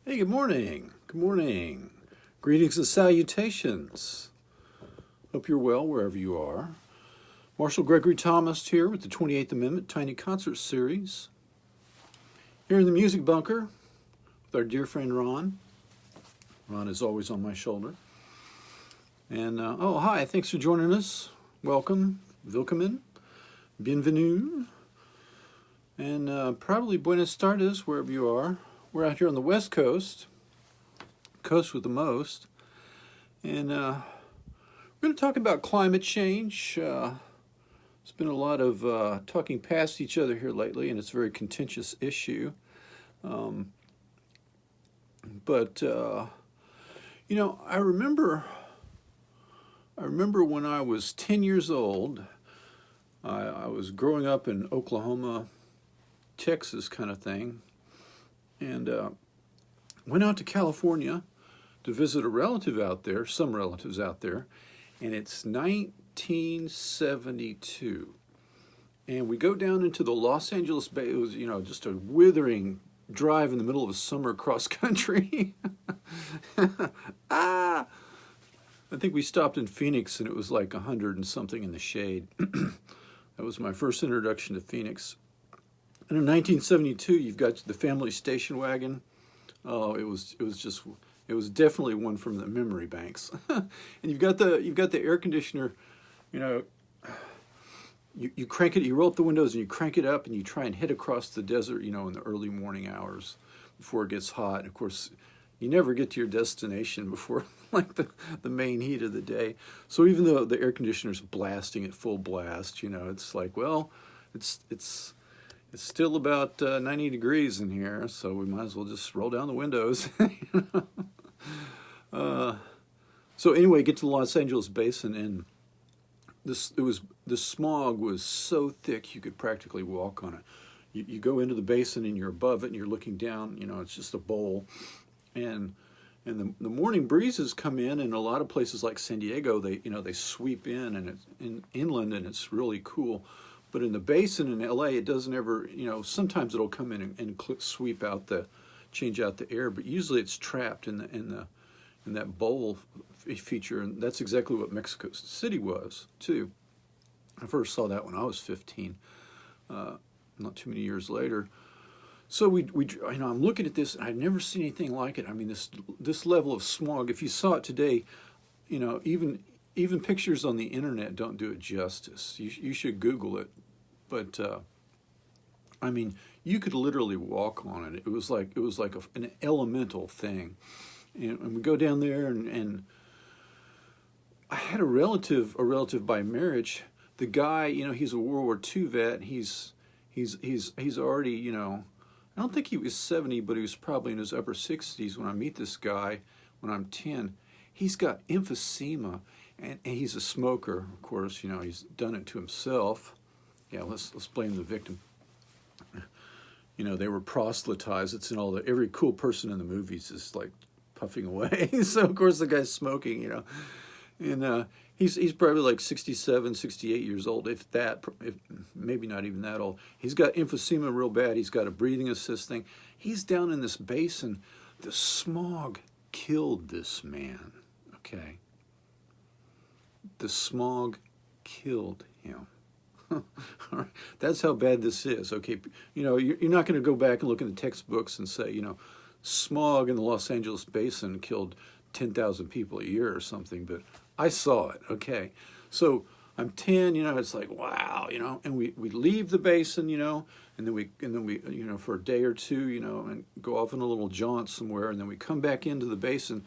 Hey, good morning. Good morning. Greetings and salutations. Hope you're well wherever you are. Marshall Gregory Thomas here with the 28th Amendment Tiny Concert Series. Here in the Music Bunker with our dear friend Ron. Ron is always on my shoulder. And, hi, thanks for joining us. Welcome, willkommen, bienvenue, and probably buenas tardes wherever you are. We're out here on the West Coast, coast with the most, and we're going to talk about climate change. There's been a lot of talking past each other here lately, and it's a very contentious issue. I remember when I was 10 years old, I was growing up in Oklahoma, Texas kind of thing, and went out to California to visit a relative out there, some relatives out there, and it's 1972. And we go down into the Los Angeles Bay. It was, just a withering drive in the middle of a summer cross country. I think we stopped in Phoenix, and it was like 100 and something in the shade. That was my first introduction to Phoenix. And in 1972, you've got the family station wagon. Oh, it was definitely one from the memory banks. And you've got the air conditioner. You crank it. You roll up the windows and you crank it up, and you try and head across the desert. In the early morning hours before it gets hot. And of course, you never get to your destination before like the main heat of the day. So even though the air conditioner's blasting at full blast, it's like, well, it's still about 90 degrees in here, so we might as well just roll down the windows. So anyway, get to the Los Angeles basin, and the smog was so thick you could practically walk on it. You go into the basin and you're above it and you're looking down. It's just a bowl, and the morning breezes come in a lot of places like San Diego. They sweep in and it's inland, and it's really cool. But in the basin in LA, it doesn't ever, sometimes it'll come in and sweep out change out the air, but usually it's trapped in that bowl feature, and that's exactly what Mexico City was too. I first saw that when I was 15, not too many years later. So I'm looking at this, and I've never seen anything like it. I mean, this level of smog. If you saw it today, even pictures on the internet don't do it justice. You should Google it. But you could literally walk on it. It was like an elemental thing. And we go down there, and I had a relative by marriage. The guy, he's a World War II vet. He's already, I don't think he was 70, but he was probably in his upper 60s when I meet this guy when I'm 10. He's got emphysema. And he's a smoker, of course. He's done it to himself. Yeah, let's blame the victim. They were proselytized. It's in every cool person in the movies is like puffing away. So of course the guy's smoking. And he's probably like 67, 68 years old, if maybe not even that old. He's got emphysema real bad. He's got a breathing assist thing. He's down in this basin. The smog killed this man. Okay. The smog killed him. That's how bad this is. Okay, you're not going to go back and look in the textbooks and say, smog in the Los Angeles basin killed 10,000 people a year or something, but I saw it. Okay, so I'm 10. It's like, wow. And we leave the basin, and then we for a day or two, and go off on a little jaunt somewhere, and then we come back into the basin,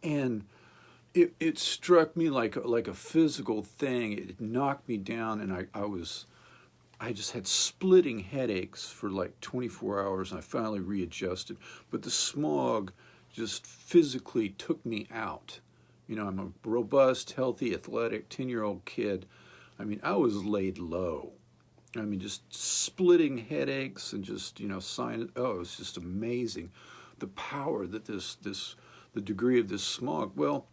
and It struck me like a physical thing. It knocked me down, and I just had splitting headaches for like 24 hours, and I finally readjusted. But the smog just physically took me out. I'm a robust, healthy, athletic 10-year-old kid. I was laid low. Just splitting headaches and just, it was just amazing. The power that the degree of this smog. Well,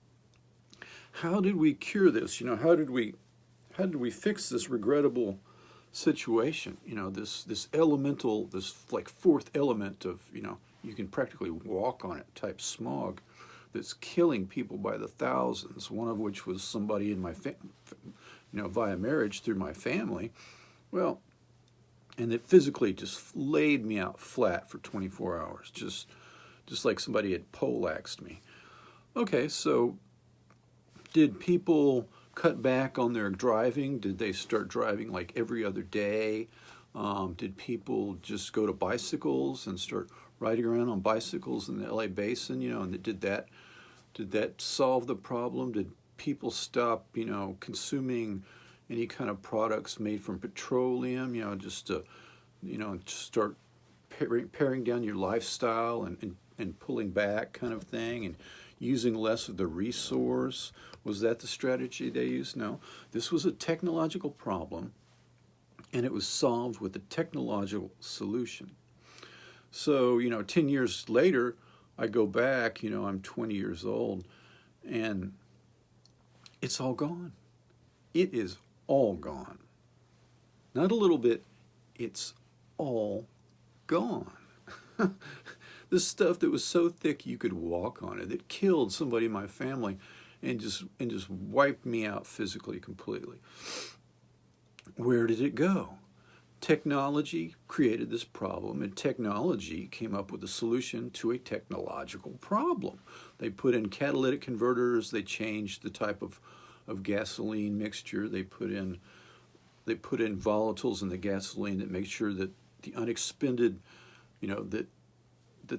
how did we cure this? How did we fix this regrettable situation? This elemental, this like fourth element of you can practically walk on it type smog that's killing people by the thousands, one of which was somebody in my via marriage through my family. Well, and it physically just laid me out flat for 24 hours, just like somebody had poleaxed me. Okay, so did people cut back on their driving? Did they start driving like every other day? Did people just go to bicycles and start riding around on bicycles in the LA basin? And did that solve the problem? Did people stop, consuming any kind of products made from petroleum? Just to, start paring down your lifestyle and pulling back, kind of thing, and using less of the resource. Was that the strategy they used? No. This was a technological problem, and it was solved with a technological solution. So, 10 years later, I go back, I'm 20 years old, and it's all gone. It is all gone. Not a little bit, it's all gone. This stuff that was so thick you could walk on it, that killed somebody in my family and just wiped me out physically completely. Where did it go? Technology created this problem, and technology came up with a solution to a technological problem. They put in catalytic converters, they changed the type of gasoline mixture, they put in volatiles in the gasoline that make sure that the unexpended, that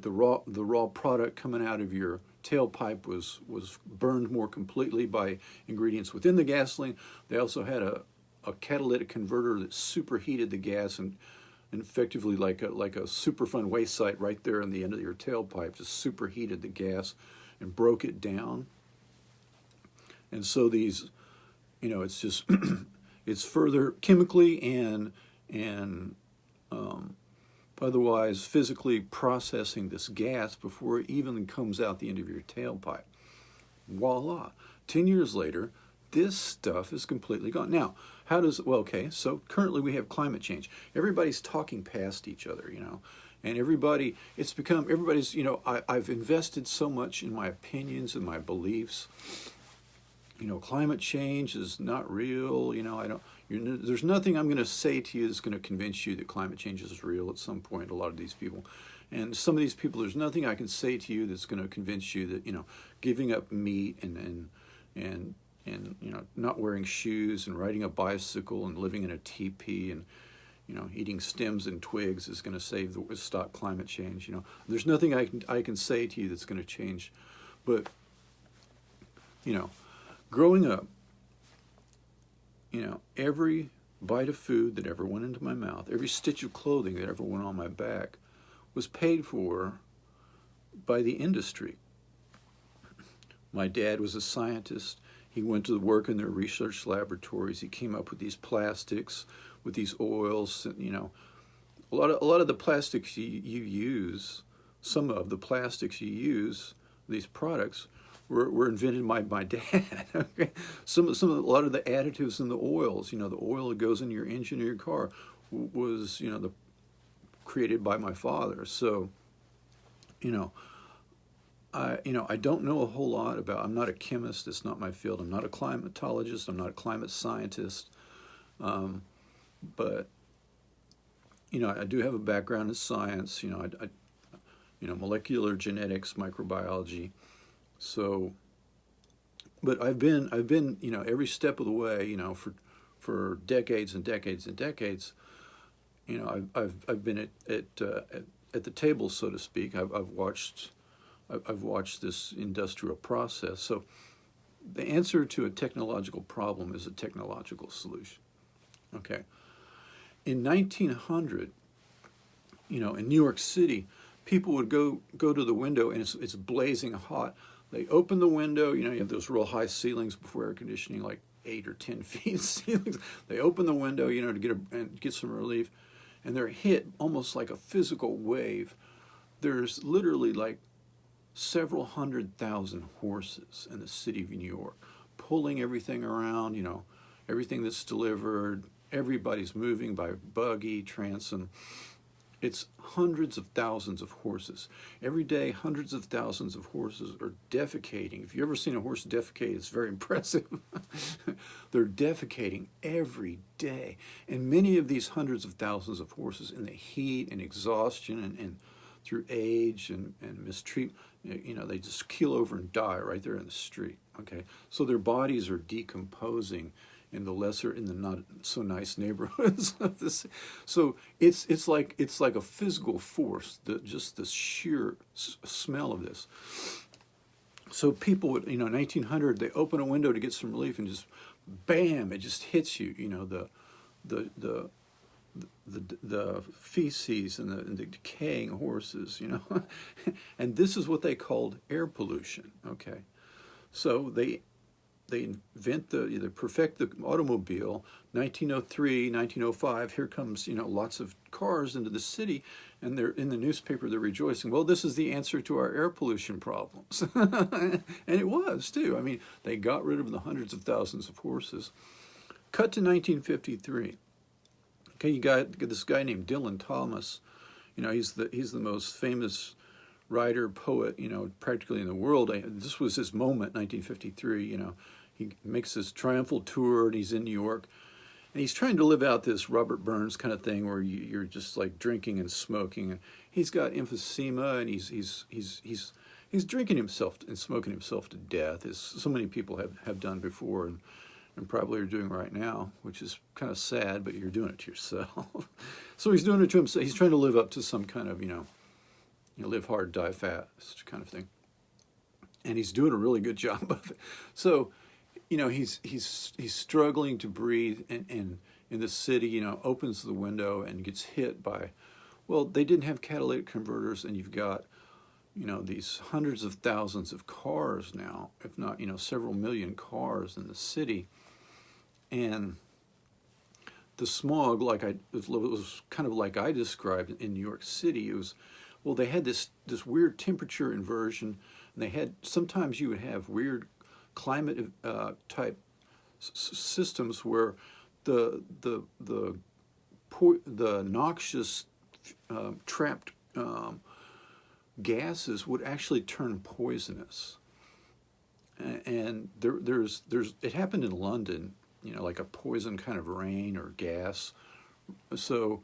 the raw product coming out of your tailpipe was burned more completely by ingredients within the gasoline. They also had a catalytic converter that superheated the gas and effectively like a Superfund waste site right there in the end of your tailpipe, just superheated the gas and broke it down. And so these, it's just it's further chemically and otherwise physically processing this gas before it even comes out the end of your tailpipe. Voila. 10 years later, this stuff is completely gone. Now, so currently we have climate change. Everybody's talking past each other, and everybody's, I've invested so much in my opinions and my beliefs. Climate change is not real. There's nothing I'm going to say to you that's going to convince you that climate change is real at some point, a lot of these people. And some of these people, there's nothing I can say to you that's going to convince you that, giving up meat and not wearing shoes and riding a bicycle and living in a teepee and, eating stems and twigs is going to stop climate change. There's nothing I can say to you that's going to change. But, growing up, every bite of food that ever went into my mouth, every stitch of clothing that ever went on my back was paid for by the industry. My dad was a scientist. He went to work in their research laboratories. He came up with these plastics, with these oils. A lot of the plastics you use, some of the plastics you use, these products, were invented by my dad. Okay? A lot of the additives in the oils, the oil that goes in your engine of your car, was created by my father. So, I don't know a whole lot about. I'm not a chemist. It's not my field. I'm not a climatologist. I'm not a climate scientist. But I do have a background in science. Molecular genetics, microbiology. So, but I've been every step of the way, for decades and decades and decades. I've been at the table, so to speak. I've watched this industrial process. So, the answer to a technological problem is a technological solution. Okay. In 1900, in New York City, people would go to the window and it's blazing hot. They open the window, you have those real high ceilings before air conditioning, like 8 or 10 feet ceilings. They open the window, to get some relief, and they're hit almost like a physical wave. There's literally like several 100,000 horses in the city of New York, pulling everything around, everything that's delivered. Everybody's moving by buggy, transom. It's hundreds of thousands of horses. Every day, hundreds of thousands of horses are defecating. If you've ever seen a horse defecate, it's very impressive. They're defecating every day. And many of these hundreds of thousands of horses, in the heat and exhaustion and through age and mistreatment, they just keel over and die right there in the street. Okay, so their bodies are decomposing in the not so nice neighborhoods of this. So it's like a physical force, just the sheer smell of this. So people would, in 1900, they open a window to get some relief, and just bam, it just hits you. The feces and the decaying horses, and this is what they called air pollution. Okay, so they perfect the automobile. 1903, 1905, here comes, lots of cars into the city, and they're in the newspaper, they're rejoicing. Well, this is the answer to our air pollution problems. And it was, too. I mean, they got rid of the hundreds of thousands of horses. Cut to 1953. Okay, you got this guy named Dylan Thomas. He's the most famous writer, poet, practically in the world. This was his moment, 1953, He makes this triumphal tour, and he's in New York. And he's trying to live out this Robert Burns kind of thing where you're just like drinking and smoking. And he's got emphysema, and he's drinking himself and smoking himself to death, as so many people have done before and probably are doing right now, which is kind of sad, but you're doing it to yourself. So he's doing it to himself. He's trying to live up to some kind of, live hard, die fast kind of thing. And he's doing a really good job of it. So, he's struggling to breathe, and in the city, opens the window and gets hit by, well, they didn't have catalytic converters, and you've got, these hundreds of thousands of cars now, if not, several million cars in the city. And the smog, it was kind of like I described in New York City. It was, well, they had this weird temperature inversion, and sometimes you would have weird climate type systems where the noxious trapped gases would actually turn poisonous. And it happened in London, like a poison kind of rain or gas. So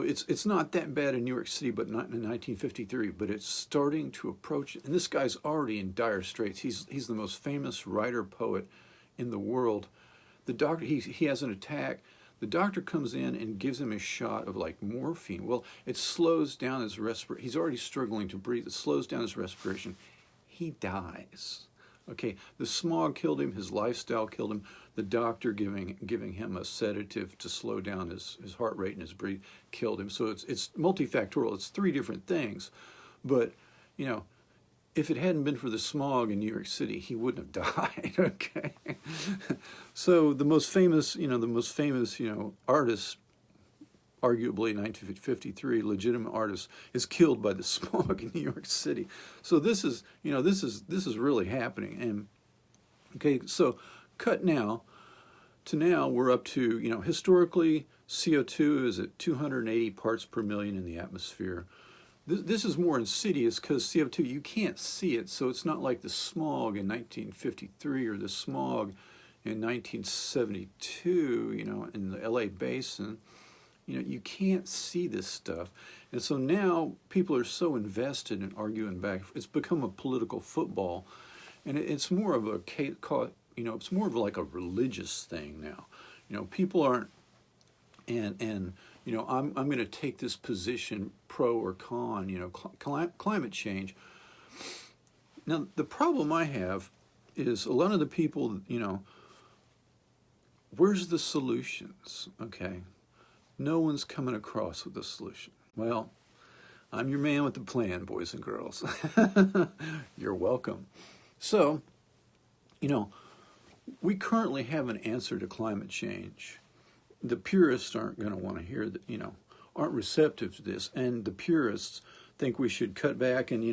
it's not that bad in New York City, but not in 1953. But it's starting to approach, and this guy's already in dire straits. He's the most famous writer poet in the world. The doctor, he has an attack. The doctor comes in and gives him a shot of like morphine. Well, it slows down his respiration. He's already struggling to breathe. It slows down his respiration. He dies. Okay, the smog killed him. His lifestyle killed him. The doctor giving him a sedative to slow down his heart rate and his breath killed him. So it's multifactorial. It's three different things. But, if it hadn't been for the smog in New York City, he wouldn't have died. Okay. So the most famous artist, arguably 1953, legitimate artist, is killed by the smog in New York City. So this is really happening. And okay, so cut now we're up to, historically CO2 is at 280 parts per million in the atmosphere. This is more insidious because CO2, you can't see it, so it's not like the smog in 1953 or the smog in 1972, in the LA basin. You can't see this stuff. And so now people are so invested in arguing back. It's become a political football. And it's more of it's more of like a religious thing now. People aren't, and I'm going to take this position, pro or con, climate change. Now, the problem I have is a lot of the people, where's the solutions, okay? No one's coming across with a solution. Well, I'm your man with the plan, boys and girls. You're welcome. So, we currently have an answer to climate change. The purists aren't going to want to hear that, aren't receptive to this. And the purists think we should cut back and,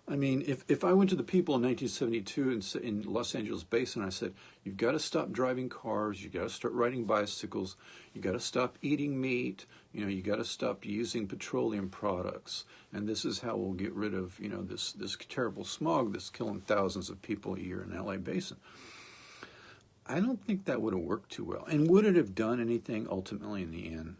I mean, if I went to the people in 1972 in Los Angeles Basin, and I said, you've got to stop driving cars, you've got to start riding bicycles, you've got to stop eating meat, you got to stop using petroleum products, and this is how we'll get rid of, this terrible smog that's killing thousands of people a year in LA Basin. I don't think that would have worked too well. And would it have done anything ultimately in the end?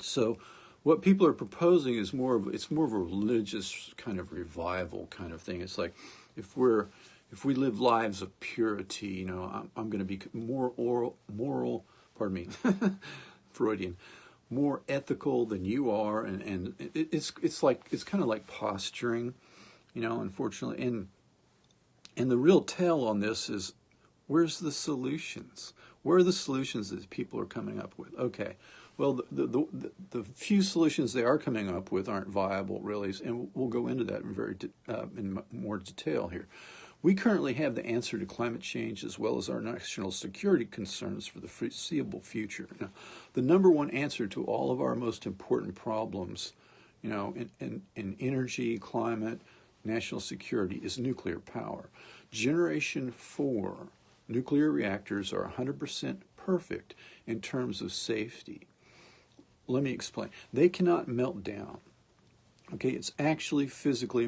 So what people are proposing is more of a religious kind of revival kind of thing. It's like if we live lives of purity, I'm going to be moral, pardon me, Freudian, more ethical than you are, and it's kind of like posturing, unfortunately. And the real tell on this is, where's the solutions? Where are the solutions that people are coming up with? Okay. Well, the few solutions they are coming up with aren't viable, really, and we'll go into that in more detail here. We currently have the answer to climate change as well as our national security concerns for the foreseeable future. Now, the number one answer to all of our most important problems, in energy, climate, national security, is nuclear power. Generation 4 nuclear reactors are 100% perfect in terms of safety. Let me explain. They cannot melt down. Okay, it's actually physically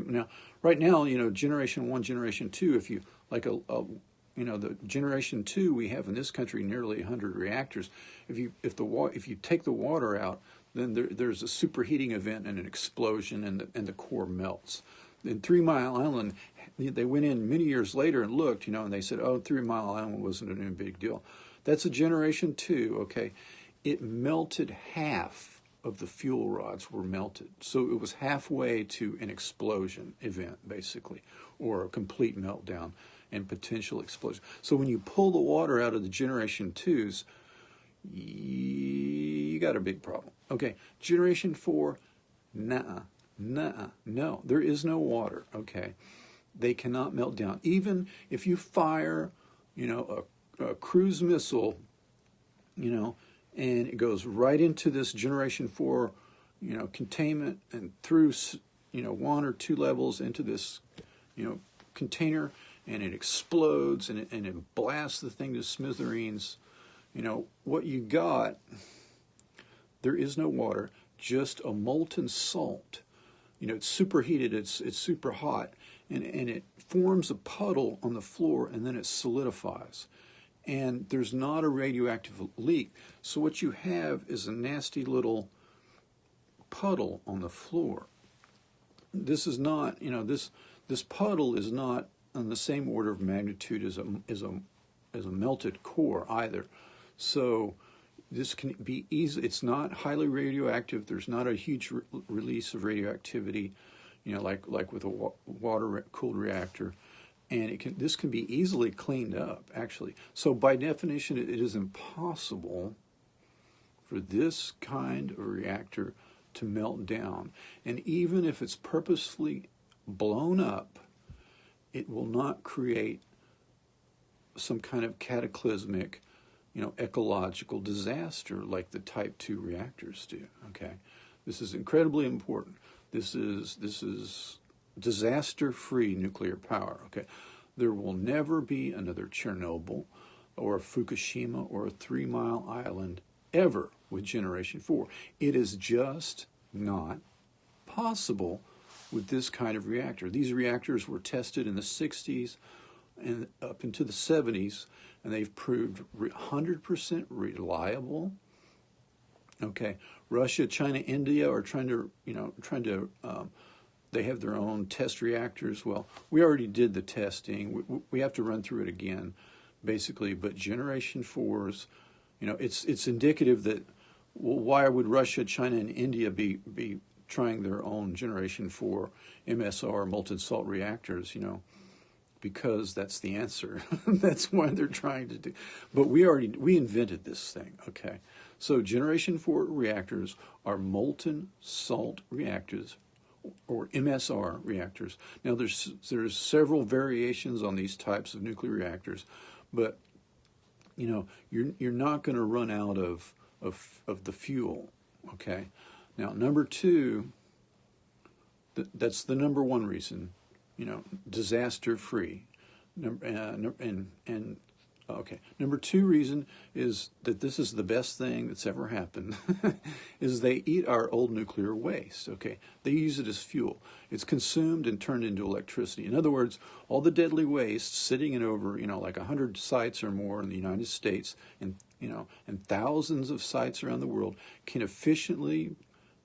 right now. Generation 1, generation 2. If you like the generation 2 we have in this country, nearly 100 reactors. If you take the water out, then there's a superheating event and an explosion, and the core melts. In 3 Mile Island, they went in many years later and looked, and they said, oh, 3 Mile Island wasn't a big deal. That's a generation 2. Okay. It melted half of the fuel rods were melted. So it was halfway to an explosion event, basically, or a complete meltdown and potential explosion. So when you pull the water out of the generation 2s, you got a big problem. Okay, generation 4, no, there is no water, okay? They cannot melt down. Even if you fire, a cruise missile, and it goes right into this generation 4, containment, and through, 1 or 2 levels into this, container, and it explodes and it blasts the thing to smithereens. What you got, there is no water, just a molten salt. It's superheated, it's super hot, and it forms a puddle on the floor, and then it solidifies. And there's not a radioactive leak. So what you have is a nasty little puddle on the floor. This is not, this puddle is not on the same order of magnitude as a melted core either. So this can be easy. It's not highly radioactive. There's not a huge release of radioactivity, like with a water-cooled reactor. And this can be easily cleaned up, actually. So by definition, it is impossible for this kind of reactor to melt down. And even if it's purposefully blown up, it will not create some kind of cataclysmic, ecological disaster like the Type 2 reactors do, okay? This is incredibly important. This is disaster-free nuclear power, okay? There will never be another Chernobyl or a Fukushima or a 3 Mile Island ever with Generation 4. It is just not possible with this kind of reactor. These reactors were tested in the 60s and up into the 70s, and they've proved 100% reliable. Okay, Russia, China, India are trying to they have their own test reactors. Well, we already did the testing. We have to run through it again, basically. But Generation 4s, it's indicative that, well, why would Russia, China, and India be trying their own Generation 4 MSR molten salt reactors? Because that's the answer. That's why they're trying to do. But we invented this thing. Okay, so Generation 4 reactors are molten salt reactors, or MSR reactors. Now, there's several variations on these types of nuclear reactors, but you're not going to run out of the fuel. Okay. Now, number 2, that's the number 1 reason. disaster-free. Okay. Number two reason is that this is the best thing that's ever happened, is they eat our old nuclear waste, okay? They use it as fuel. It's consumed and turned into electricity. In other words, all the deadly waste sitting in over, like 100 sites or more in the United States and thousands of sites around the world can efficiently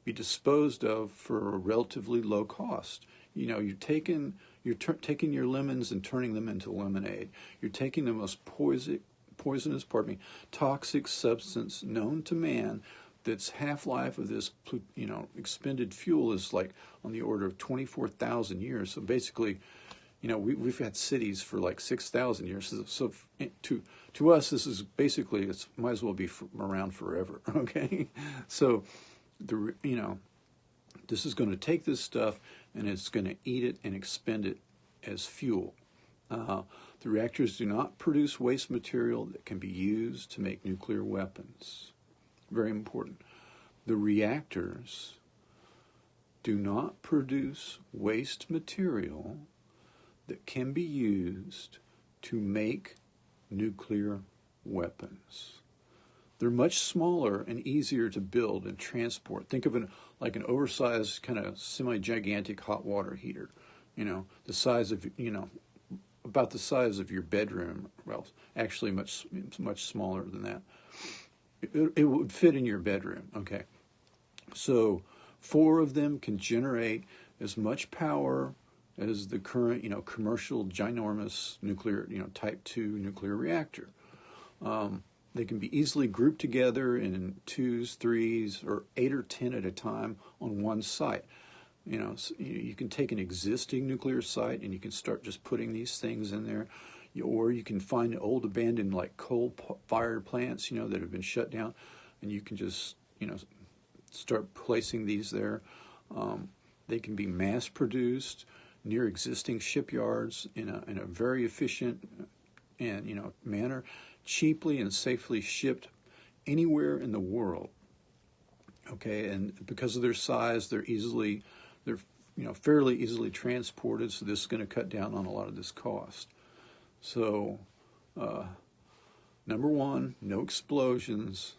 be disposed of for a relatively low cost. You're taking your lemons and turning them into lemonade. You're taking the most poisonous, toxic substance known to man. That's half-life of this, expended fuel is like on the order of 24,000 years. So basically, we've had cities for like 6,000 years. So to us, this is basically, it might as well be around forever. Okay, so this is going to take this stuff and it's going to eat it and expend it as fuel. The reactors do not produce waste material that can be used to make nuclear weapons. Very important. The reactors do not produce waste material that can be used to make nuclear weapons. They're much smaller and easier to build and transport. Think of like an oversized kind of semi-gigantic hot water heater, the size of, about the size of your bedroom. Well, actually much smaller than that. It would fit in your bedroom, okay? So 4 of them can generate as much power as the current, commercial ginormous nuclear, type 2 nuclear reactor. They can be easily grouped together in 2s, 3s, or 8 or 10 at a time on one site. So you can take an existing nuclear site and you can start just putting these things in there. Or you can find old abandoned like coal-fired plants, that have been shut down, and you can just, start placing these there. They can be mass-produced near existing shipyards in a very efficient and manner, cheaply and safely shipped anywhere in the world. Okay, and because of their size, they're fairly easily transported. So this is going to cut down on a lot of this cost. So, number 1, no explosions.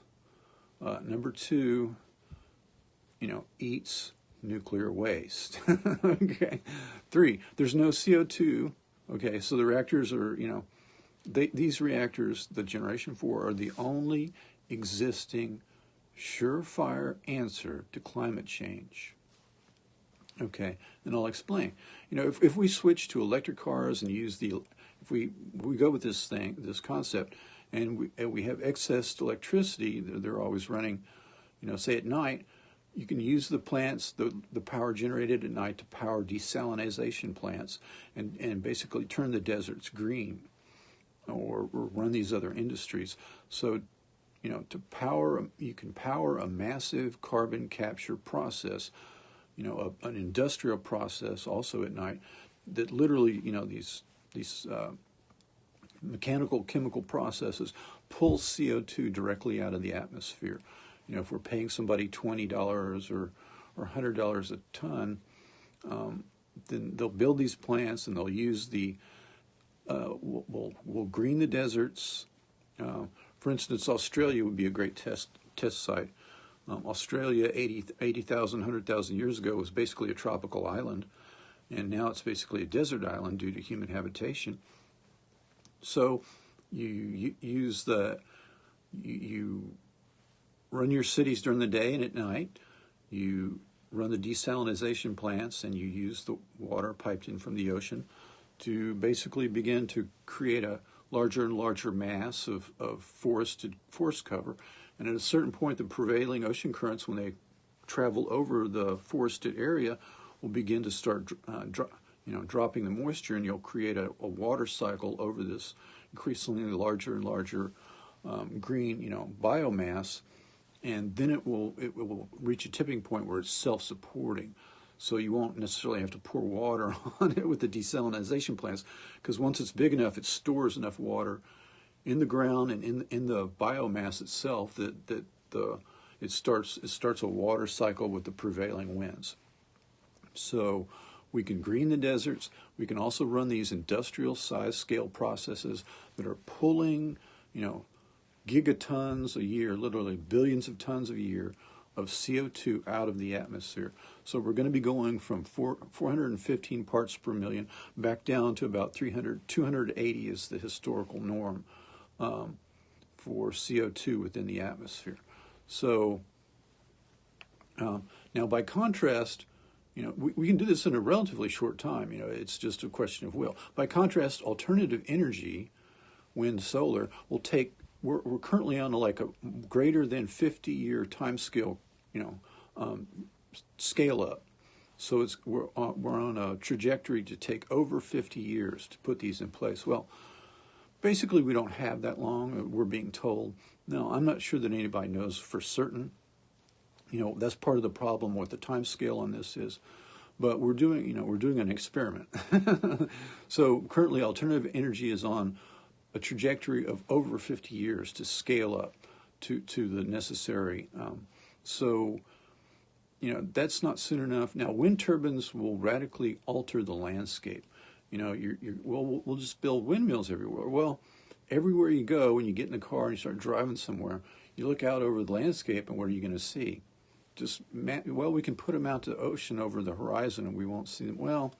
Number 2, eats nuclear waste. Okay. 3, there's no CO2. Okay, so the reactors are, these reactors, the Generation 4, are the only existing surefire answer to climate change. Okay, and I'll explain. If we switch to electric cars and use if we go with this concept, and we have excess electricity, they're always running, say at night, you can use the plants, the power generated at night to power desalination plants and basically turn the deserts green or run these other industries. So, you can power a massive carbon capture process, an industrial process also at night that literally, these mechanical chemical processes pull CO2 directly out of the atmosphere. If we're paying somebody $20 or $100 a ton, then they'll build these plants and they'll use we'll green the deserts. For instance, Australia would be a great test site. Australia 80,000, 100,000 years ago was basically a tropical island, and now it's basically a desert island due to human habitation. So you run your cities during the day and at night. You run the desalination plants and you use the water piped in from the ocean to basically begin to create a larger and larger mass of forest cover. And at a certain point, the prevailing ocean currents, when they travel over the forested area, will begin to start dropping the moisture, and you'll create a water cycle over this increasingly larger and larger green biomass, and then it will reach a tipping point where it's self-supporting. So you won't necessarily have to pour water on it with the desalination plants, because once it's big enough, it stores enough water in the ground and in the biomass itself that it starts a water cycle with the prevailing winds. So We can green the deserts. We can also run these industrial size scale processes that are pulling, gigatons a year, literally billions of tons a year of CO2 out of the atmosphere. So we're going to be going from 415 parts per million back down to about 280 is the historical norm for CO2 within the atmosphere. So now by contrast, we can do this in a relatively short time. It's just a question of will. By contrast, alternative energy, wind, solar, will take. We're currently on a greater than 50-year time scale, scale up. So we're on a trajectory to take over 50 years to put these in place. Well, basically we don't have that long. We're being told. Now, I'm not sure that anybody knows for certain. That's part of the problem with the time scale on this is. But we're doing an experiment. So currently, alternative energy is on a trajectory of over 50 years to scale up to the necessary. That's not soon enough. Now, wind turbines will radically alter the landscape. We'll just build windmills everywhere. Well, everywhere you go, when you get in the car and you start driving somewhere, you look out over the landscape, and what are you going to see? We can put them out to the ocean over the horizon and we won't see them. Well,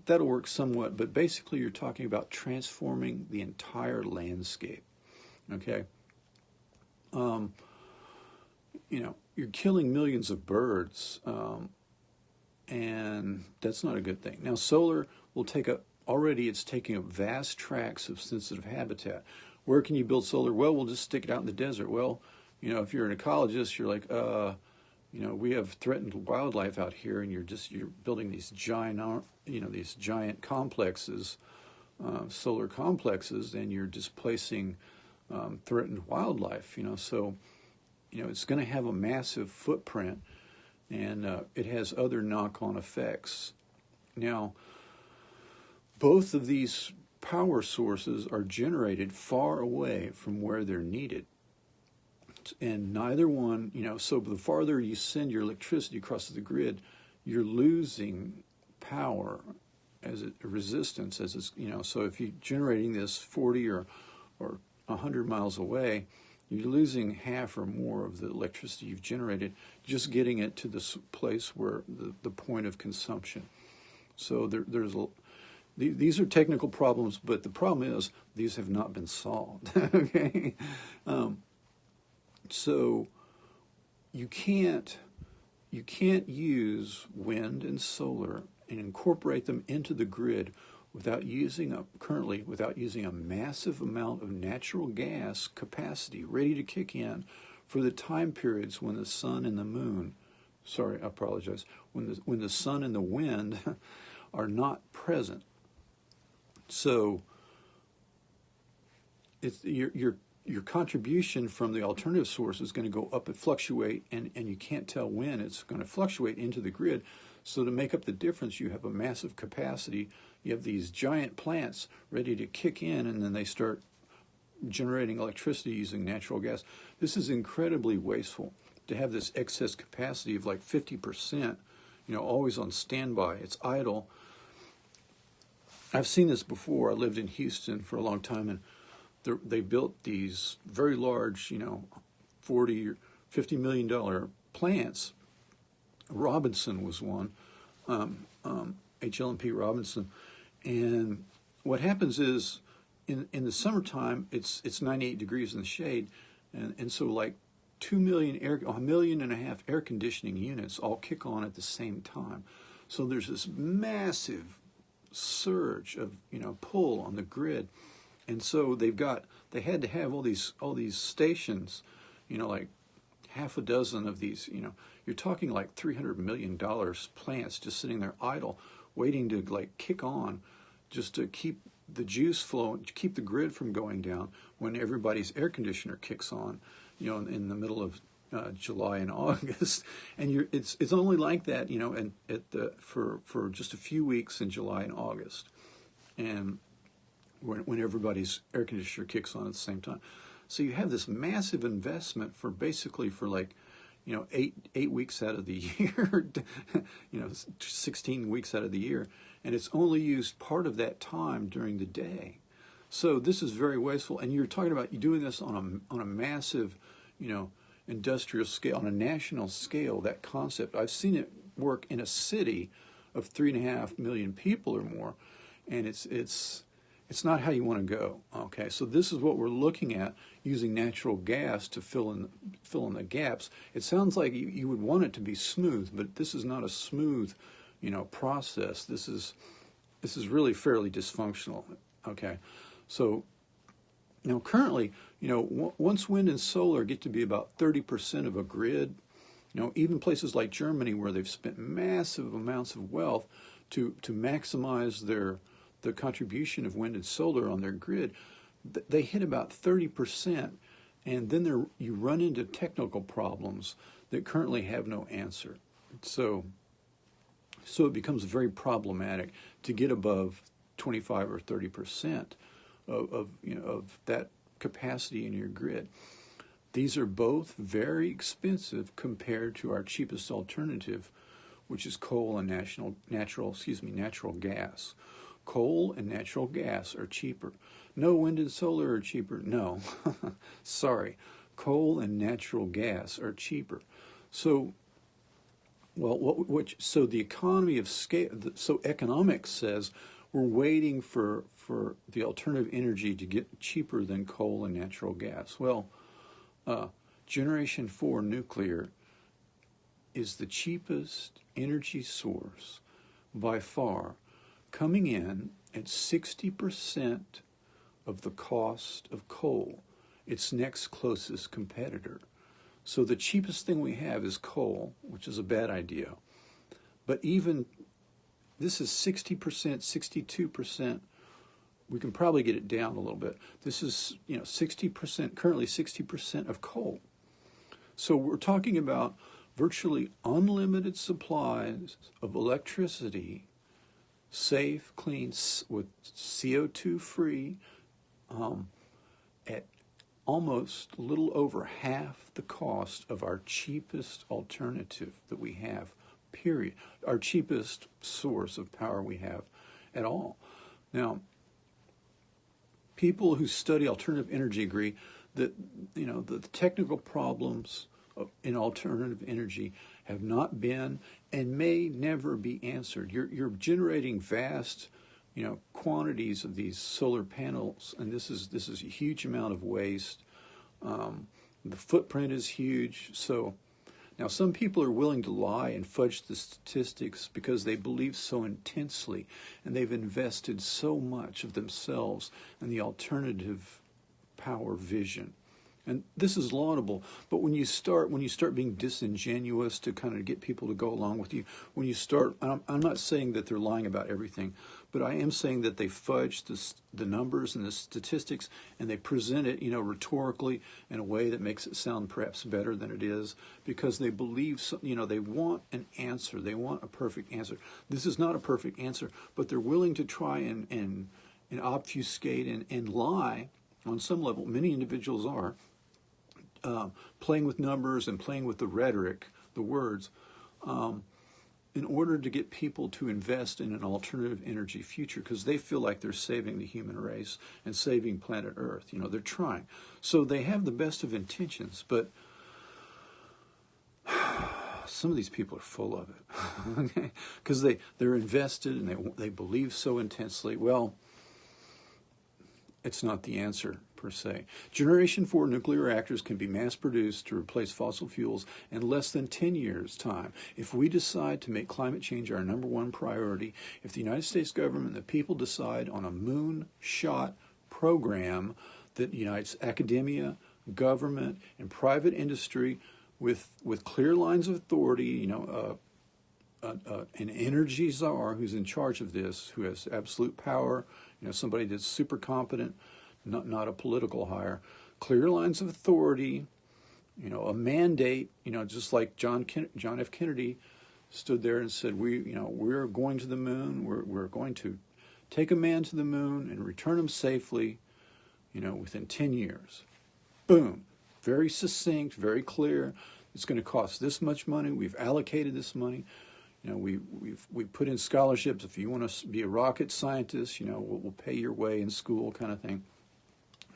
that'll work somewhat, but basically you're talking about transforming the entire landscape. Okay? You're killing millions of birds, and that's not a good thing. Now, solar will it's taking up vast tracts of sensitive habitat. Where can you build solar? Well, we'll just stick it out in the desert. Well, if you're an ecologist, you're like, we have threatened wildlife out here, and you're building these giant complexes, solar complexes, and you're displacing threatened wildlife. So it's going to have a massive footprint, and it has other knock-on effects. Now, both of these power sources are generated far away from where they're needed. And neither one, so the farther you send your electricity across the grid, you're losing power resistance as it's, so if you're generating this 40 or 100 miles away, you're losing half or more of the electricity you've generated just getting it to this place where the point of consumption. So these are technical problems, but the problem is these have not been solved. Okay. So you can't use wind and solar and incorporate them into the grid without using a massive amount of natural gas capacity ready to kick in for the time periods when the sun and the moon, when the sun and the wind are not present. So it's your contribution from the alternative source is going to go up and fluctuate, and you can't tell when it's going to fluctuate into the grid. So to make up the difference, you have a massive capacity. You have these giant plants ready to kick in, and then they start generating electricity using natural gas. This is incredibly wasteful to have this excess capacity of like 50%, always on standby. It's idle. I've seen this before. I lived in Houston for a long time, and they built these very large, $40 or $50 million plants. Robinson was one, HLMP Robinson. And what happens is in the summertime, it's 98 degrees in the shade. And so like 1.5 million air conditioning units all kick on at the same time. So there's this massive surge of, pull on the grid. And so they had to have all these stations, like half a dozen of these, you're talking like $300 million plants just sitting there idle, waiting to like kick on, just to keep the juice flowing, to keep the grid from going down when everybody's air conditioner kicks on, in the middle of July and August. And it's only like that, and for just a few weeks in July and August. And when everybody's air conditioner kicks on at the same time. So you have this massive investment for like, eight weeks out of the year, 16 weeks out of the year, and it's only used part of that time during the day. So this is very wasteful. And you're talking about doing this on a massive, industrial scale, on a national scale. That concept, I've seen it work in a city of 3.5 million people or more, and it's not how you want to go. Okay, so this is what we're looking at, using natural gas to fill in the gaps. It sounds like you would want it to be smooth, but this is not a smooth, process. This is really fairly dysfunctional. Okay, so now currently, once wind and solar get to be about 30% of a grid, even places like Germany, where they've spent massive amounts of wealth to maximize the contribution of wind and solar on their grid, they hit about 30%, and then you run into technical problems that currently have no answer. So it becomes very problematic to get above 25 or 30% of that capacity in your grid. These are both very expensive compared to our cheapest alternative, which is coal and natural gas. Coal and natural gas are cheaper. No, wind and solar are cheaper. No, sorry. Coal and natural gas are cheaper. So, so the economy of scale, so economics says we're waiting for the alternative energy to get cheaper than coal and natural gas. Well, Generation 4 nuclear is the cheapest energy source by far, coming in at 60% of the cost of coal, its next closest competitor. So the cheapest thing we have is coal, which is a bad idea. But even this is 60%, 62%. We can probably get it down a little bit. This is, 60%, currently 60% of coal. So we're talking about virtually unlimited supplies of electricity, safe, clean, with CO2 free, at almost a little over half the cost of our cheapest alternative that we have, period. Our cheapest source of power we have at all. Now, people who study alternative energy agree that, the technical problems in alternative energy have not been and may never be answered. You're generating vast, quantities of these solar panels, and this is a huge amount of waste. The footprint is huge. So now some people are willing to lie and fudge the statistics because they believe so intensely, and they've invested so much of themselves in the alternative power vision. And this is laudable, but when you start being disingenuous to kind of get people to go along with you, I'm not saying that they're lying about everything, but I am saying that they fudge the numbers and the statistics, and they present it, rhetorically in a way that makes it sound perhaps better than it is, because they believe, they want an answer, they want a perfect answer. This is not a perfect answer, but they're willing to try and obfuscate and lie on some level. Many individuals are. Playing with numbers and playing with the rhetoric, the words, in order to get people to invest in an alternative energy future, because they feel like they're saving the human race and saving planet Earth. They're trying. So they have the best of intentions, but some of these people are full of it, okay? Because they're invested and they believe so intensely. Well, it's not the answer, per se. Generation 4 nuclear reactors can be mass-produced to replace fossil fuels in less than 10 years' time. If we decide to make climate change our number one priority, if the United States government and the people decide on a moonshot program that unites academia, government, and private industry with clear lines of authority, an energy czar who's in charge of this, who has absolute power, somebody that's super competent, not a political hire, clear lines of authority, a mandate, just like John F. Kennedy stood there and said, we're going to the moon, we're going to take a man to the moon and return him safely, within 10 years. Boom. Very succinct, very clear. it's going to cost this much money. We've allocated this money. You know, we put in scholarships. If you want to be a rocket scientist, you know, we'll pay your way in school, kind of thing.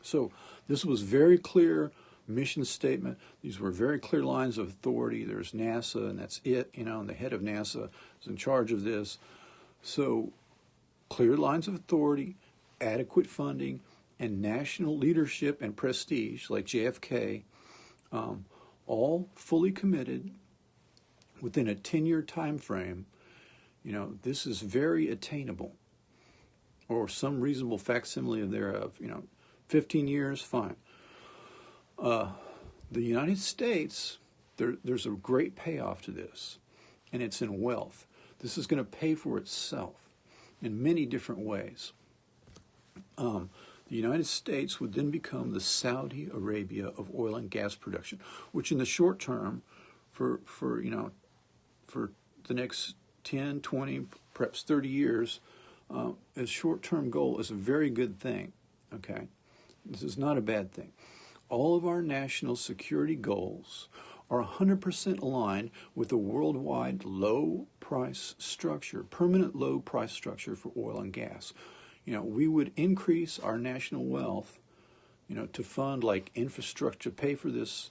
So this was very clear mission statement. These were very clear lines of authority. There's NASA, and that's it. You know, and the head of NASA is in charge of this. So clear lines of authority, adequate funding, and national leadership and prestige, like JFK, all fully committed within a 10-year time frame. You know, this is very attainable, or some reasonable facsimile thereof. You know, 15 years, fine. The United States, there's a great payoff to this, and it's in wealth. This is going to pay for itself in many different ways. The United States would then become the Saudi Arabia of oil and gas production, which in the short term, for the next 10, 20, perhaps 30 years, a short-term goal is a very good thing, okay? This is not a bad thing. All of our national security goals are 100% aligned with the worldwide low price structure, permanent low price structure for oil and gas. You know, we would increase our national wealth, you know, to fund like infrastructure, pay for this,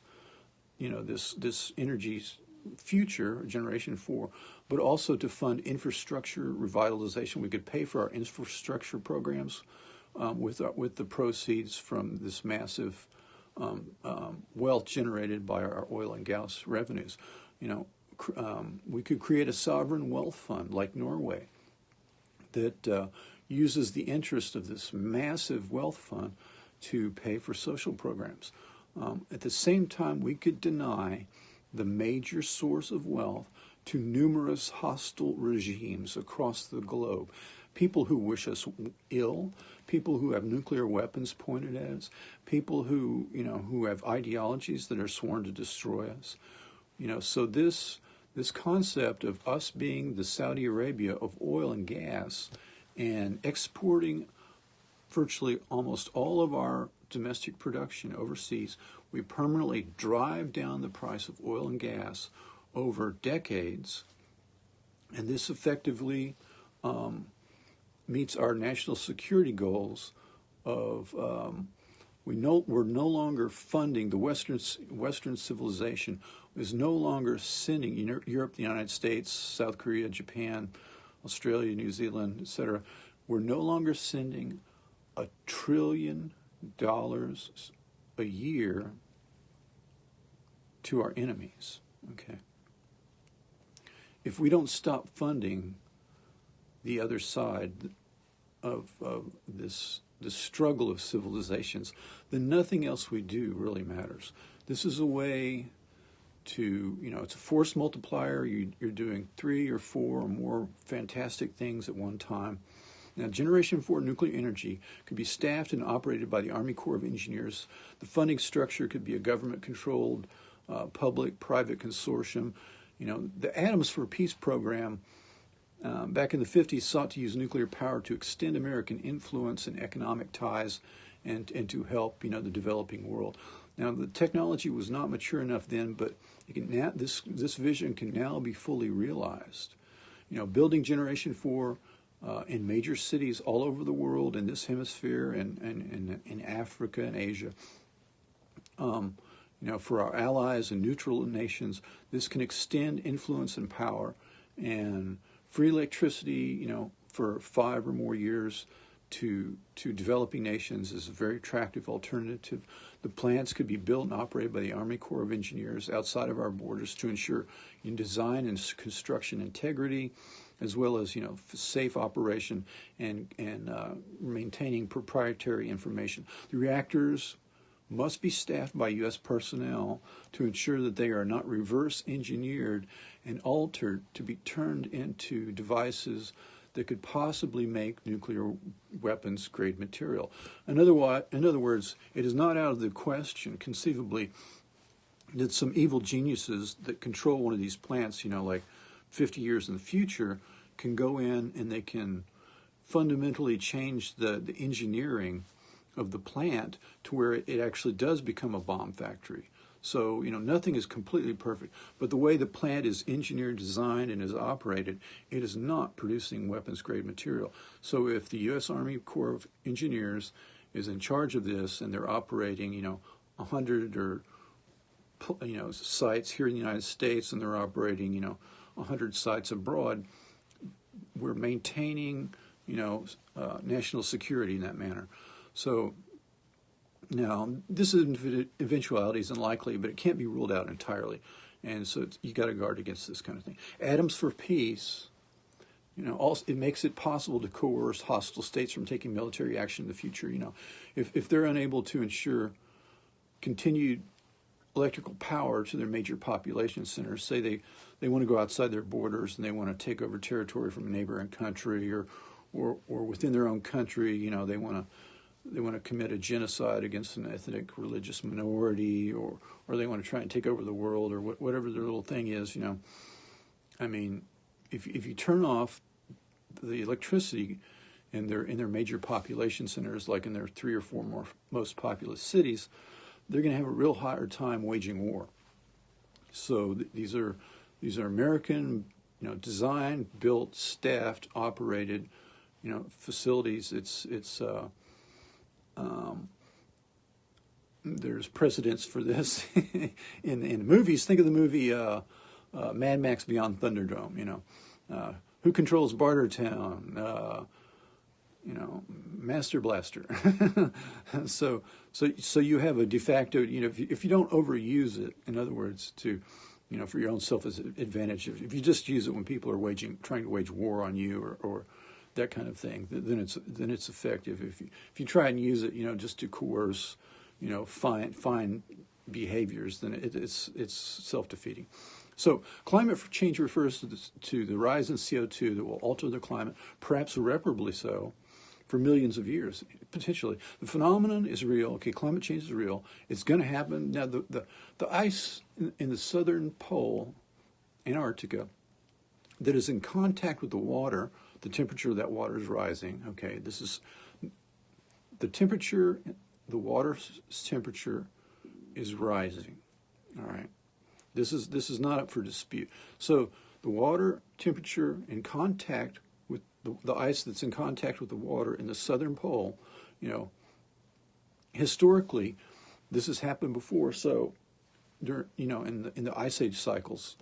you know, this energy's future, Generation 4, but also to fund infrastructure revitalization. We could pay for our infrastructure programs with the proceeds from this massive wealth generated by our oil and gas revenues. You know, we could create a sovereign wealth fund like Norway that uses the interest of this massive wealth fund to pay for social programs. At the same time, we could deny the major source of wealth to numerous hostile regimes across the globe. People who wish us ill, people who have nuclear weapons pointed at us, people who, you know, who have ideologies that are sworn to destroy us. You know, so this concept of us being the Saudi Arabia of oil and gas and exporting virtually almost all of our domestic production overseas, we permanently drive down the price of oil and gas over decades, and this effectively meets our national security goals of we're no longer funding the Western civilization is no longer sending Europe, the United States, South Korea, Japan, Australia, New Zealand, etc. We're no longer sending $1 trillion a year to our enemies. Okay. If we don't stop funding the other side of this struggle of civilizations, then nothing else we do really matters. This is a way to, you know, it's a force multiplier. You're doing 3 or 4 or more fantastic things at one time. Now, Generation 4 nuclear energy could be staffed and operated by the Army Corps of Engineers. The funding structure could be a government-controlled, public-private consortium. You know, the Atoms for Peace program back in the 50s sought to use nuclear power to extend American influence and economic ties and to help, you know, the developing world. Now, the technology was not mature enough then, but it can now, this vision can now be fully realized. You know, building Generation 4 in major cities all over the world, in this hemisphere, and in Africa and Asia. You know, for our allies and neutral nations, this can extend influence and power, and free electricity, you know, for 5 or more years to developing nations is a very attractive alternative. The plants could be built and operated by the Army Corps of Engineers outside of our borders to ensure design and construction integrity, as well as, you know, safe operation and maintaining proprietary information. The reactors must be staffed by U.S. personnel to ensure that they are not reverse engineered and altered to be turned into devices that could possibly make nuclear weapons grade material. In other words, it is not out of the question, conceivably, that some evil geniuses that control one of these plants, you know, like 50 years in the future, can go in and they can fundamentally change the engineering of the plant to where it actually does become a bomb factory. So, nothing is completely perfect. But the way the plant is engineered, designed, and is operated, it is not producing weapons-grade material. So if the U.S. Army Corps of Engineers is in charge of this and they're operating, 100 or, sites here in the United States and they're operating, 100 sites abroad, we're maintaining, national security in that manner. So now, this eventuality is unlikely, but it can't be ruled out entirely. And so you got to guard against this kind of thing. Atoms for peace, also, it makes it possible to coerce hostile states from taking military action in the future. If they're unable to ensure continued electrical power to their major population centers, say they want to go outside their borders and they want to take over territory from a neighboring country or within their own country, they want to commit a genocide against an ethnic religious minority, or they want to try and take over the world, or whatever their little thing is. I mean, if you turn off the electricity in their major population centers, like in their 3 or 4 most populous cities, they're going to have a real hard time waging war. So these are American, designed, built, staffed, operated, facilities. There's precedents for this in movies. Think of the movie Mad Max Beyond Thunderdome. Who controls Bartertown? Master Blaster. so you have a de facto. If you don't overuse it, in other words, to for your own self-advantage. If you just use it when people are trying to wage war on you or that kind of thing, then it's effective. If you try and use it, just to coerce, fine behaviors, then it's self-defeating. So climate change refers to the rise in CO2 that will alter the climate, perhaps irreparably so, for millions of years, potentially. The phenomenon is real. Okay, climate change is real. It's going to happen. Now, the ice in the southern pole, Antarctica, that is in contact with the water, the temperature of that water is rising. Okay, this is the temperature, the water's temperature is rising. All right, this is not up for dispute. So the water temperature in contact with the ice that's in contact with the water in the southern pole, historically, this has happened before. So, in the ice age cycles.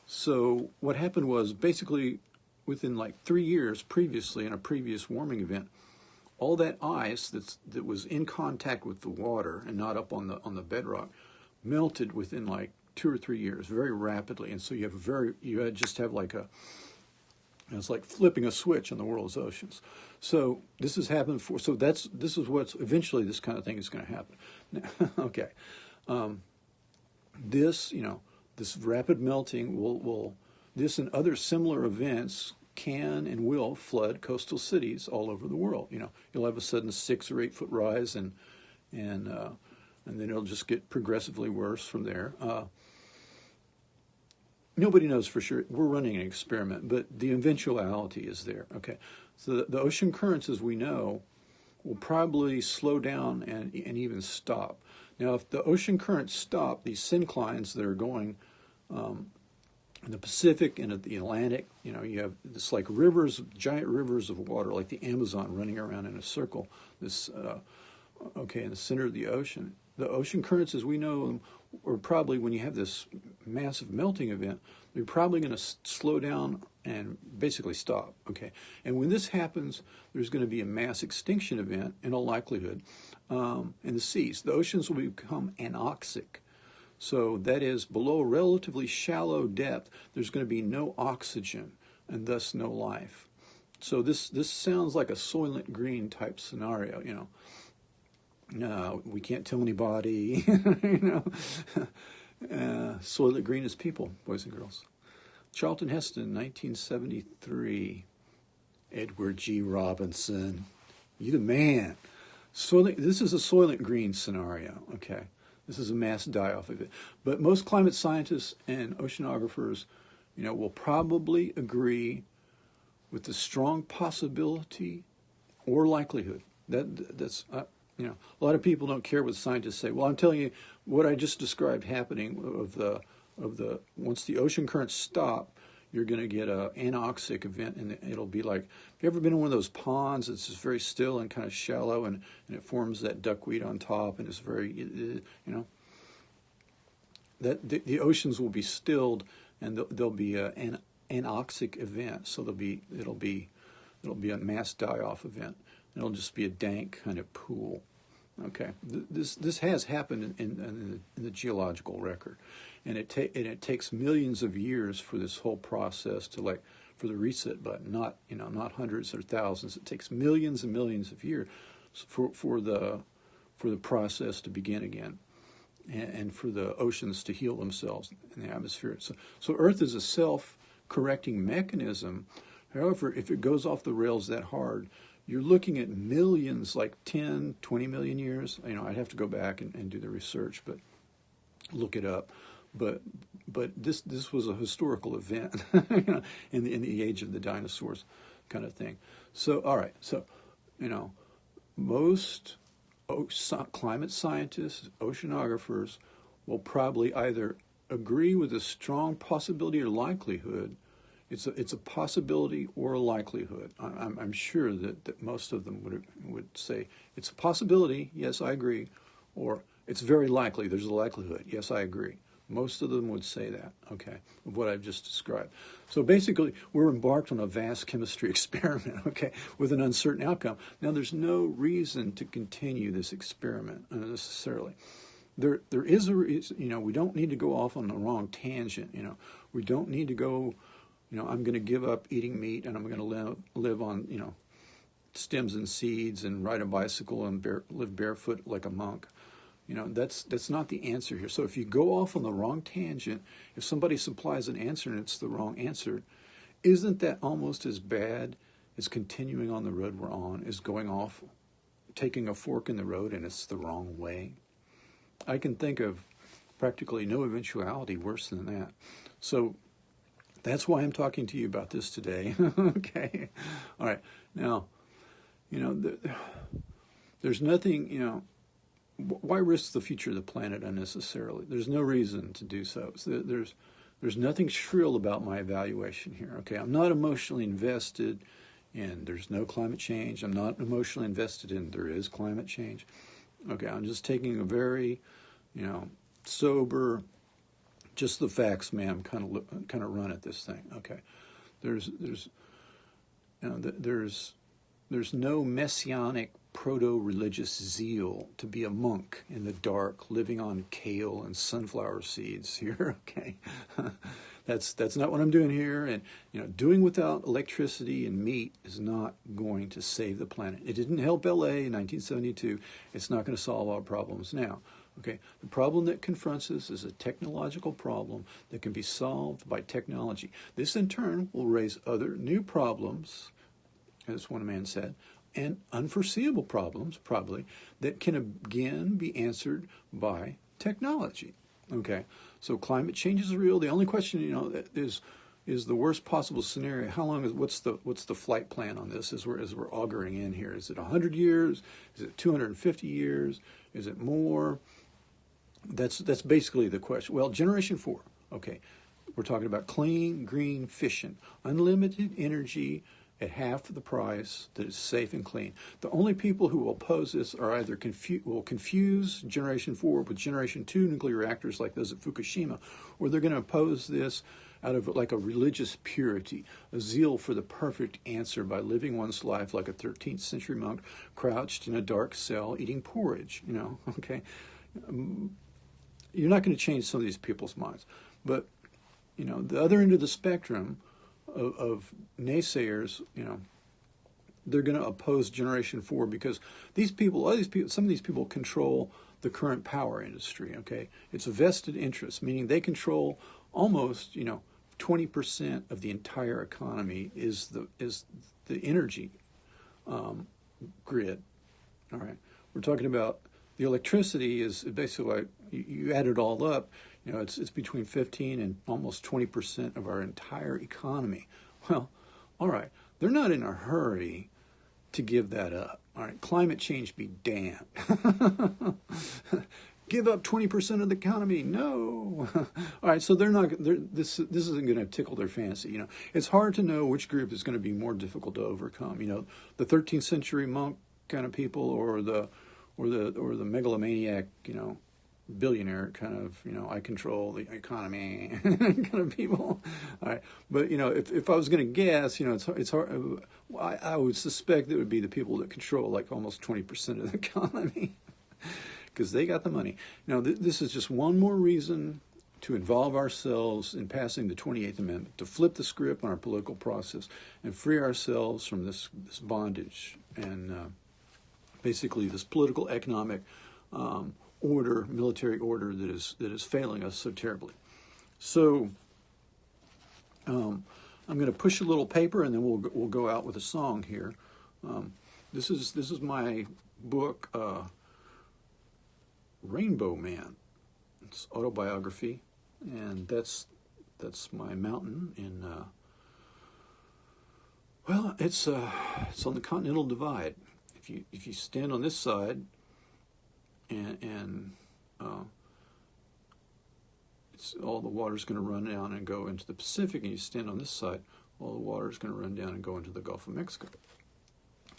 So what happened was basically within like 3 years previously, in a previous warming event, all that ice that was in contact with the water and not up on the bedrock melted within like 2 or 3 years, very rapidly. And so it's like flipping a switch on the world's oceans. So this has happened before. So this is what's eventually this kind of thing is going to happen. Okay, this rapid melting will this and other similar events can and will flood coastal cities all over the world. You'll have a sudden 6 or 8 foot rise, and then it'll just get progressively worse from there. Nobody knows for sure. We're running an experiment, but the eventuality is there. Okay, so the ocean currents, as we know, will probably slow down and even stop. Now, if the ocean currents stop, these synclines that are going in the Pacific and at the Atlantic, you have this like giant rivers of water, like the Amazon running around in a circle. In the center of the ocean. The ocean currents, as we know them, or probably when you have this massive melting event, they're probably going to slow down and basically stop. Okay, and when this happens, there's going to be a mass extinction event in all likelihood in the seas. The oceans will become anoxic. So that is, below a relatively shallow depth, there's going to be no oxygen and thus no life. So this sounds like a Soylent Green type scenario, No, we can't tell anybody, Soylent Green is people, boys and girls. Charlton Heston, 1973. Edward G. Robinson, you the man. This is a Soylent Green scenario, okay? This is a mass die-off event. But most climate scientists and oceanographers, will probably agree with the strong possibility or likelihood. You know, a lot of people don't care what scientists say. Well, I'm telling you what I just described happening of the once the ocean currents stop, you're going to get an anoxic event, and it'll be like, have you ever been in one of those ponds that's just very still and kind of shallow, and it forms that duckweed on top, and it's very, you know, that the oceans will be stilled, and there'll be an anoxic event. So it'll be a mass die-off event. It'll just be a dank kind of pool. Okay, this has happened in the geological record, and it takes millions of years for this whole process to, like, for the reset button. Not hundreds or thousands. It takes millions and millions of years for the process to begin again, and for the oceans to heal themselves in the atmosphere. So Earth is a self-correcting mechanism. However, if it goes off the rails that hard, you're looking at millions, like 10, 20 million years. You know, I'd have to go back and do the research, but look it up. But this was a historical event, you know, in the age of the dinosaurs, kind of thing. So, all right. So, you know, most climate scientists, oceanographers, will probably either agree with a strong possibility or likelihood. It's a possibility or a likelihood. I'm sure that most of them would say it's a possibility, yes, I agree, or it's very likely, there's a likelihood, yes, I agree. Most of them would say that, okay, of what I've just described. So basically, we're embarked on a vast chemistry experiment, okay, with an uncertain outcome. Now, there's no reason to continue this experiment necessarily. There is a reason, you know, we don't need to go off on the wrong tangent, you know. We don't need to go, you know, I'm going to give up eating meat and I'm going to live on, you know, stems and seeds and ride a bicycle and live barefoot like a monk. You know, that's not the answer here. So if you go off on the wrong tangent, if somebody supplies an answer and it's the wrong answer, isn't that almost as bad as continuing on the road we're on, as going off, taking a fork in the road and it's the wrong way? I can think of practically no eventuality worse than that. So that's why I'm talking to you about this today. Okay. All right. Now, you know, there's nothing, you know, why risk the future of the planet unnecessarily? There's no reason to do so. There's nothing shrill about my evaluation here. Okay. I'm not emotionally invested in there's no climate change. I'm not emotionally invested in there is climate change. Okay. I'm just taking a very, you know, sober, just the facts, ma'am, kind of run at this thing. Okay, there's no messianic proto-religious zeal to be a monk in the dark, living on kale and sunflower seeds here. Okay, that's not what I'm doing here. And you know, doing without electricity and meat is not going to save the planet. It didn't help LA in 1972. It's not going to solve our problems now. Okay, the problem that confronts us is a technological problem that can be solved by technology. This, in turn, will raise other new problems, as one man said, and unforeseeable problems, probably, that can again be answered by technology. Okay, so climate change is real. The only question, you know, is the worst possible scenario. How long is what's the flight plan on this? As we're auguring in here, is it 100 years? Is it 250 years? Is it more? That's basically the question. Well, Generation 4, okay, we're talking about clean, green, efficient, unlimited energy at half the price that is safe and clean. The only people who will oppose this are either will confuse Generation 4 with Generation 2 nuclear reactors like those at Fukushima, or they're going to oppose this out of like a religious purity, a zeal for the perfect answer by living one's life like a 13th century monk crouched in a dark cell eating porridge, you know, okay? You're not going to change some of these people's minds. But, you know, the other end of the spectrum of naysayers, you know, they're going to oppose Generation 4 because some of these people control the current power industry, okay? It's a vested interest, meaning they control almost, you know, 20% of the entire economy is the energy grid, all right? We're talking about the electricity is basically like, you add it all up, you know, it's between 15 and almost 20% of our entire economy. Well, all right, they're not in a hurry to give that up. All right, climate change be damned. Give up 20% of the economy. No. All right, so this isn't going to tickle their fancy. You know, it's hard to know which group is going to be more difficult to overcome. You know, the 13th century monk kind of people, or the megalomaniac, you know, billionaire kind of, you know, I control the economy kind of people. All right, but you know, if I was going to guess, you know, it's hard. I would suspect it would be the people that control like almost 20% of the economy. Because they got the money. Now, this is just one more reason to involve ourselves in passing the 28th Amendment, to flip the script on our political process and free ourselves from this bondage and basically this political, economic order, military order that is failing us so terribly. So I'm going to push a little paper, and then we'll go out with a song here. This is my book. Rainbow Man. It's autobiography, and that's my mountain in well, it's on the Continental Divide. If you stand on this side and it's all the water's going to run down and go into the Pacific, and you stand on this side, all the water's going to run down and go into the Gulf of Mexico.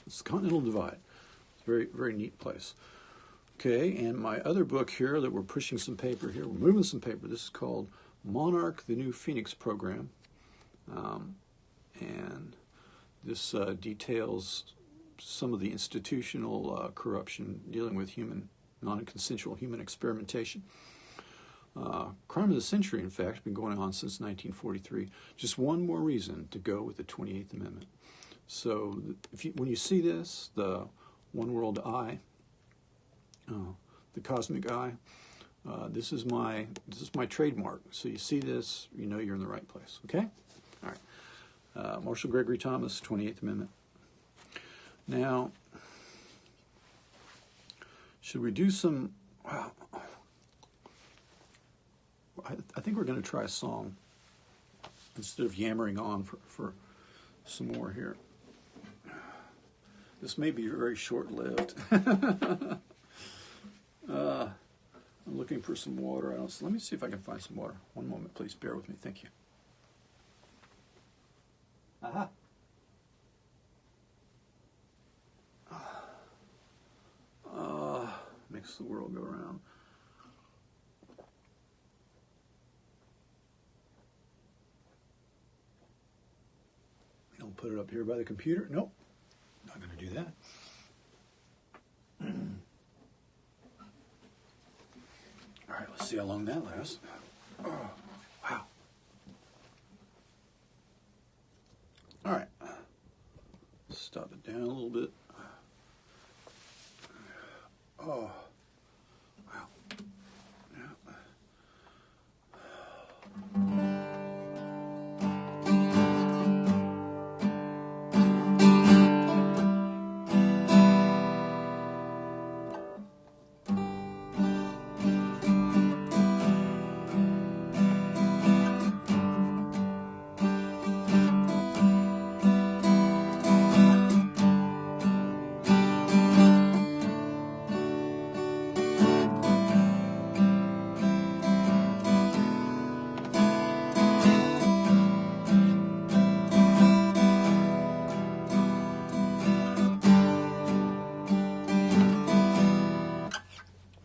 It's the Continental Divide. It's a very, very neat place. Okay, and my other book here that we're pushing some paper here, we're moving some paper. This is called Monarch, the New Phoenix Program. And this details some of the institutional corruption dealing with non-consensual human experimentation. Crime of the century, in fact, been going on since 1943. Just one more reason to go with the 28th Amendment. So when you see this, the One World Eye, the cosmic eye. This is my trademark. So you see this, you know you're in the right place. Okay? All right. Marshall Gregory Thomas, 28th Amendment. Now, should we do some? Wow. I think we're going to try a song instead of yammering on for some more here. This may be very short-lived. I'm looking for some water. Let me see if I can find some water. One moment, please. Bear with me. Thank you. Aha. Makes the world go round. I'll put it up here by the computer. Nope. Not going to do that. All right, let's see how long that lasts. Oh, wow. All right. Stop it down a little bit. Oh, wow. Yeah.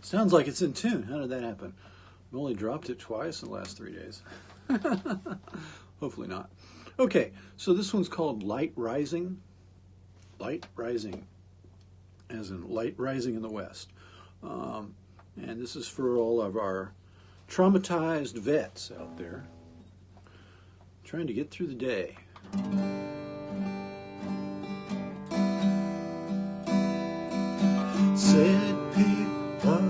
Sounds like it's in tune. How did that happen? I've only dropped it twice in the last 3 days. Hopefully not. Okay, so this one's called Light Rising. Light Rising, as in light rising in the West. And this is for all of our traumatized vets out there trying to get through the day. Said pick up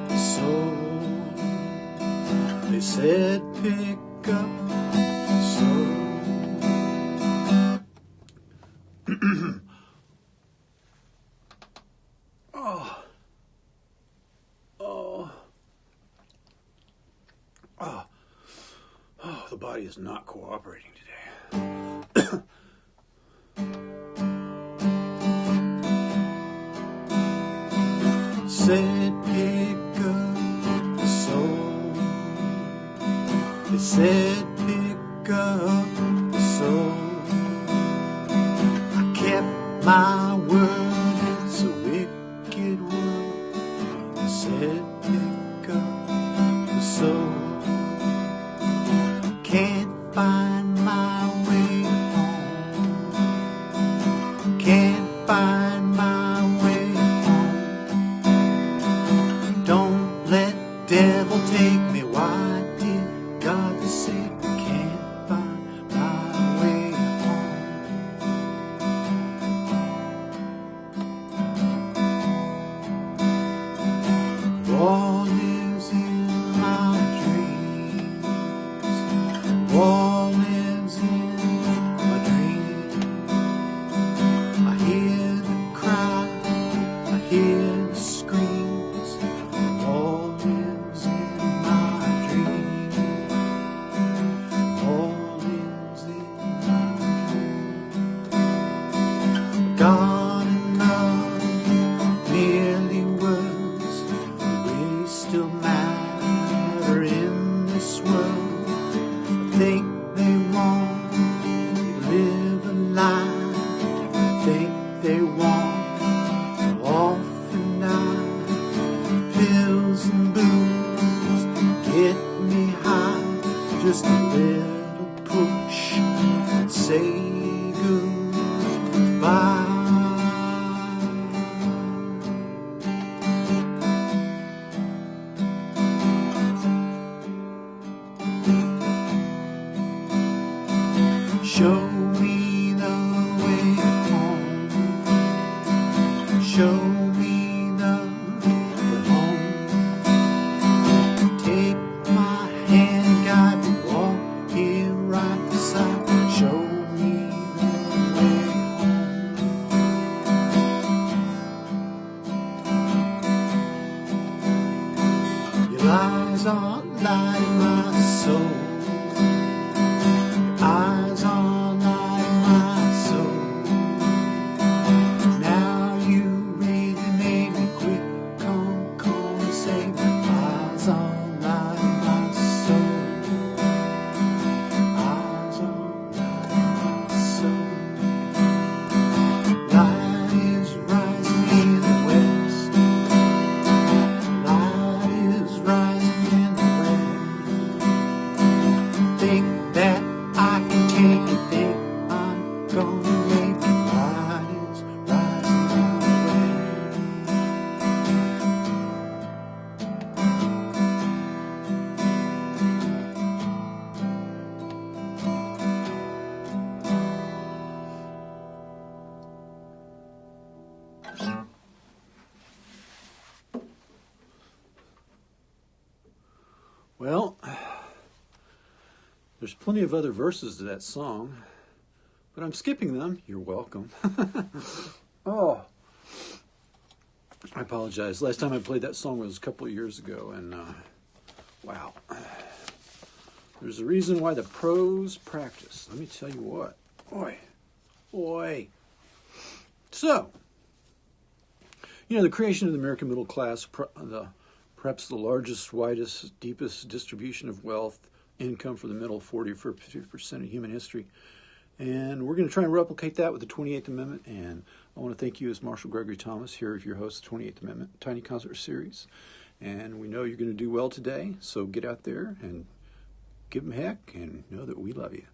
the soul. They said pick up the soul. The body is not cooperating today. My world is a wicked world, septic of the soul. Can't find my way home. Can't find my way home. Don't let devil take me. Why did God say can't find my way home? War lives in my dreams. War lives in my dreams. I hear the cry, I hear the screams. War lives in my dreams. War lives in my dreams. God and love merely words. We still matter in this world. I think they want to live a lie. I think they want to often die. Pills and booze get me high. Just a little push and say goodbye. Show me the way home. Show me the way home. Take my hand, guide me, walk here right beside. Show me the way home. Your lies are lighting my soul. Eyes on my soul. Now you really made me quick. Come and save me. Eyes on my soul. Eyes on my soul. Light is rising in the west. Light is rising in the west. Think that I can take it, think I'm gonna make it. Light is rising my way. Well, there's plenty of other verses to that song, but I'm skipping them. You're welcome. Oh, I apologize. Last time I played that song was a couple of years ago, and wow. There's a reason why the pros practice. Let me tell you what. Oi. So, the creation of the American middle class, perhaps the largest, widest, deepest distribution of wealth, income for the middle 40 or 50% of human history. And we're going to try and replicate that with the 28th Amendment. And I want to thank you as Marshall Gregory Thomas, here as your host of the 28th Amendment Tiny Concert Series. And we know you're going to do well today, so get out there and give them heck and know that we love you.